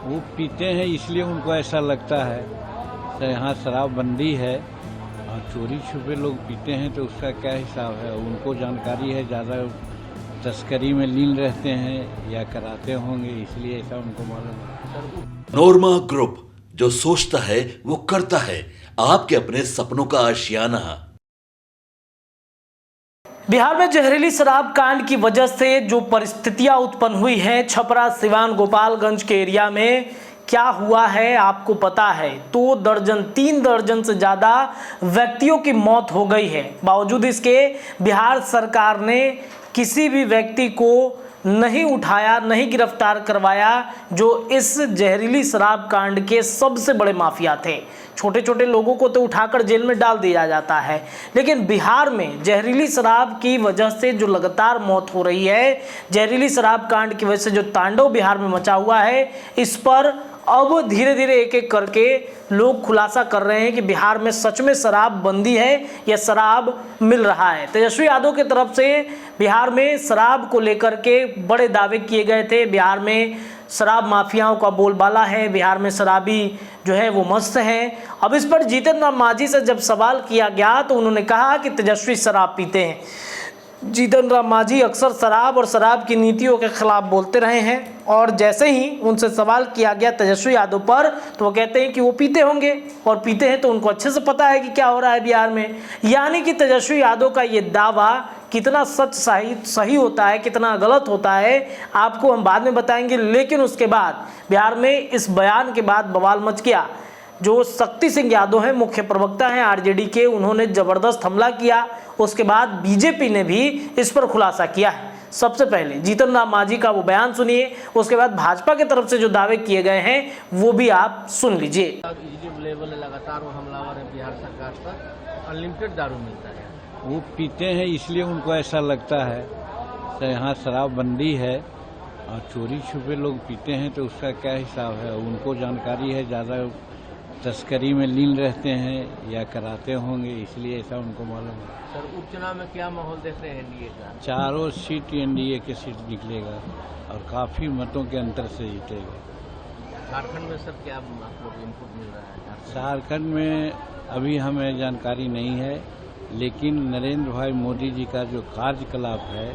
वो पीते हैं इसलिए उनको ऐसा लगता है। तो यहाँ शराबबंदी है और चोरी छुपे लोग पीते हैं तो उसका क्या हिसाब है, उनको जानकारी है, ज़्यादा तस्करी में लीन रहते हैं या कराते होंगे, इसलिए ऐसा उनको मालूम है। नोरमा ग्रुप, जो सोचता है वो करता है। आपके अपने सपनों का आशियाना। बिहार में जहरीली शराब कांड की वजह से जो परिस्थितियां उत्पन्न हुई हैं, छपरा, सिवान, गोपालगंज के एरिया में क्या हुआ है आपको पता है। तो 3 दर्जन से ज़्यादा व्यक्तियों की मौत हो गई है। बावजूद इसके बिहार सरकार ने किसी भी व्यक्ति को नहीं उठाया, नहीं गिरफ्तार करवाया, जो इस जहरीली शराब कांड के सबसे बड़े माफिया थे। छोटे छोटे लोगों को तो उठाकर जेल में डाल दिया जाता है, लेकिन बिहार में जहरीली शराब की वजह से जो लगातार मौत हो रही है, जहरीली शराब कांड की वजह से जो तांडव बिहार में मचा हुआ है, इस पर अब धीरे धीरे एक एक करके लोग खुलासा कर रहे हैं कि बिहार में सच में शराब बंदी है या शराब मिल रहा है। तेजस्वी यादव की तरफ से बिहार में शराब को लेकर के बड़े दावे किए गए थे। बिहार में शराब माफियाओं का बोलबाला है, बिहार में शराबी जो है वो मस्त हैं। अब इस पर जीतन राम मांझी से जब सवाल किया गया तो उन्होंने कहा कि तेजस्वी शराब पीते हैं। जीतन राम मांझी अक्सर शराब और शराब की नीतियों के खिलाफ बोलते रहे हैं, और जैसे ही उनसे सवाल किया गया तेजस्वी यादव पर तो वो कहते हैं कि वो पीते होंगे, और पीते हैं तो उनको अच्छे से पता है कि क्या हो रहा है बिहार में। यानी कि तेजस्वी यादव का ये दावा कितना सच सही होता है, कितना गलत होता है, आपको हम बाद में बताएंगे। लेकिन उसके बाद बिहार में इस बयान के बाद बवाल मच गया। जो शक्ति सिंह यादव हैं, मुख्य प्रवक्ता हैं आरजेडी के, उन्होंने ज़बरदस्त हमला किया। उसके बाद बीजेपी ने भी इस पर खुलासा किया है। सबसे पहले जीतन राम मांझी का वो बयान सुनिए, उसके बाद भाजपा की तरफ से जो दावे किए गए हैं वो भी आप सुन लीजिए। लेवल लगातार वो हमलावर है बिहार सरकार पर, अनलिमिटेड दारू मिलता है। वो पीते हैं इसलिए उनको ऐसा लगता है। तो यहाँ शराबबंदी है और चोरी छुपे लोग पीते हैं तो उसका क्या हिसाब है, उनको जानकारी है, ज़्यादा तस्करी में लीन रहते हैं या कराते होंगे, इसलिए ऐसा उनको मालूम है। सर, उपचुनाव में क्या माहौल देख रहे हैं एनडीए का? 4 सीट एनडीए के सीट निकलेगा और काफ़ी मतों के अंतर से जीतेगा। झारखंड में सर क्या आप लोग इनपुट मिल रहा है? झारखंड में अभी हमें जानकारी नहीं है, लेकिन नरेंद्र भाई मोदी जी का जो कार्यकलाप है,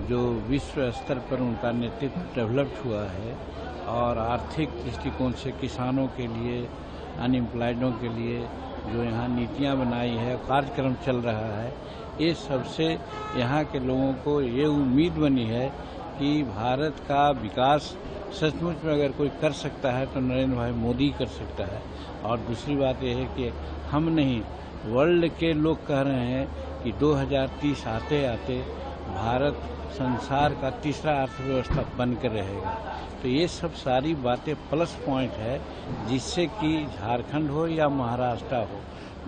जो विश्व स्तर पर उनका नेतृत्व डेवलप्ड हुआ है, और आर्थिक दृष्टिकोण से किसानों के लिए, अनएम्प्लॉयडों के लिए जो यहाँ नीतियाँ बनाई है, कार्यक्रम चल रहा है, ये सबसे यहाँ के लोगों को ये उम्मीद बनी है कि भारत का विकास सचमुच में अगर कोई कर सकता है तो नरेंद्र भाई मोदी कर सकता है। और दूसरी बात यह है कि हम नहीं, वर्ल्ड के लोग कह रहे हैं कि 2030 आते आते भारत संसार का तीसरा अर्थव्यवस्था बनकर रहेगा। तो ये सब सारी बातें प्लस पॉइंट है, जिससे कि झारखंड हो या महाराष्ट्र हो,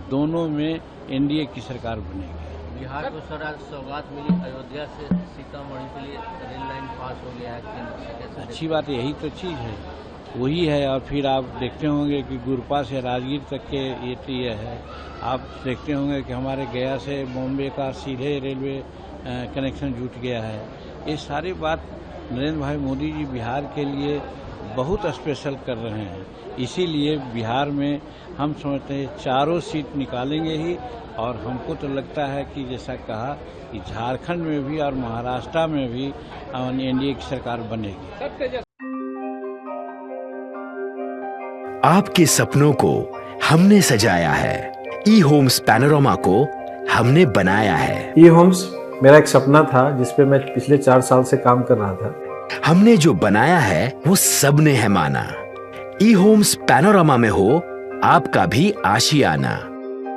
दोनों में एनडीए की सरकार बनेगी। बिहार को सौगात मिली अयोध्या से सीतामढ़ी के लिए रेल लाइन पास हो गया है, केंद्र से। अच्छी बात यही तो चीज़ है, वही है। और फिर आप देखते होंगे कि गुरपा से राजगीर तक के ये है। आप देखते होंगे कि हमारे गया से बॉम्बे का सीधे रेलवे कनेक्शन जुट गया है। ये सारी बात नरेंद्र भाई मोदी जी बिहार के लिए बहुत स्पेशल कर रहे हैं, इसीलिए बिहार में हम समझते हैं 4 सीट निकालेंगे ही। और हमको तो लगता है कि जैसा कहा कि झारखंड में भी और महाराष्ट्र में भी एनडीए की सरकार बनेगी। आपके सपनों को हमने सजाया है, ई होम्स पैनोरमा को हमने बनाया है। ई होम्स मेरा एक सपना था जिसपे मैं पिछले 4 साल से काम कर रहा था। हमने जो बनाया है वो सबने है माना। ई होम्स पैनोरमा में हो आपका भी आशियाना।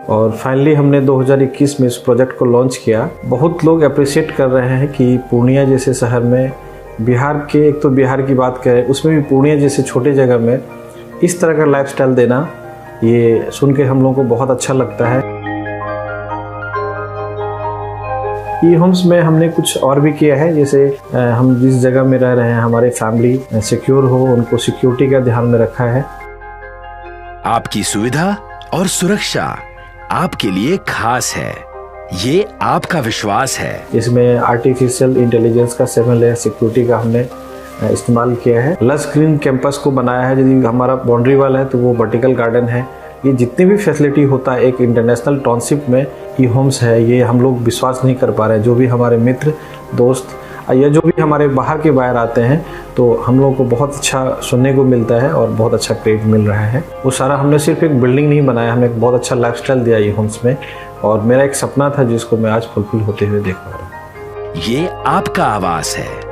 और फाइनली हमने 2021 में इस प्रोजेक्ट को लॉन्च किया। बहुत लोग अप्रिशिएट कर रहे हैं कि पूर्णिया जैसे शहर में, बिहार के, एक तो बिहार की बात करें उसमें भी पूर्णिया जैसे छोटे जगह में इस तरह का लाइफस्टाइल देना, ये सुन के हम लोगों को बहुत अच्छा लगता है। ई होम्स में हमने कुछ और भी किया है, जैसे हम जिस जगह में रह रहे हैं हमारे फैमिली सिक्योर हो, उनको सिक्योरिटी का ध्यान में रखा है। आपकी सुविधा और सुरक्षा आपके लिए खास है, ये आपका विश्वास है। इसमें आर्टिफिशियल इंटेलिजेंस का 7 लेयर सिक्योरिटी का हमने इस्तेमाल किया है। लस ग्रीन कैंपस को बनाया है। यदि हमारा बाउंड्री वाल है तो वो वर्टिकल गार्डन है। ये जितनी भी फैसिलिटी होता है एक इंटरनेशनल टाउनशिप में, ई होम्स है, ये हम लोग विश्वास नहीं कर पा रहे हैं। जो भी हमारे मित्र दोस्त या जो भी हमारे बाहर के बाहर आते हैं तो हम लोगों को बहुत अच्छा सुनने को मिलता है और बहुत अच्छा क्रेडिट मिल रहा है। वो सारा हमने सिर्फ एक बिल्डिंग नहीं बनाया, हमें एक बहुत अच्छा लाइफस्टाइल दिया ई होम्स में, और मेरा एक सपना था जिसको मैं आज फुलफिल होते हुए देख पा रहा हूँ। ये आपका आवास है।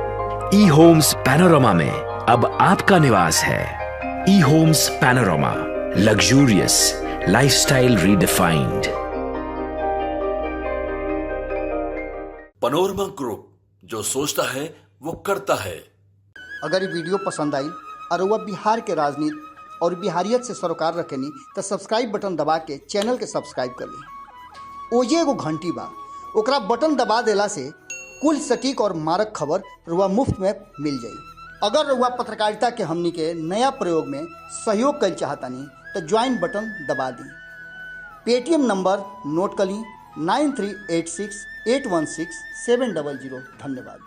ई होम्स पैनोरमा में अब आपका निवास है। E Homes Panorama, luxurious lifestyle redefined. Panorama group, जो सोचता है वो करता है। अगर ये वीडियो पसंद आई और वह बिहार के राजनीति और बिहारियत से सरोकार रखेनी तो सब्सक्राइब बटन दबा के चैनल के सब्सक्राइब कर ली। ओजे एगो घंटी बा, ओकरा बटन दबा देला से कुल सटीक और मारक खबर रुआ मुफ्त में मिल जाई। अगर रुआ पत्रकारिता के हमनी के नया प्रयोग में सहयोग कर चाहतानी तो ज्वाइन बटन दबा दी। पेटीएम नंबर नोट कर ली 9386816700। धन्यवाद।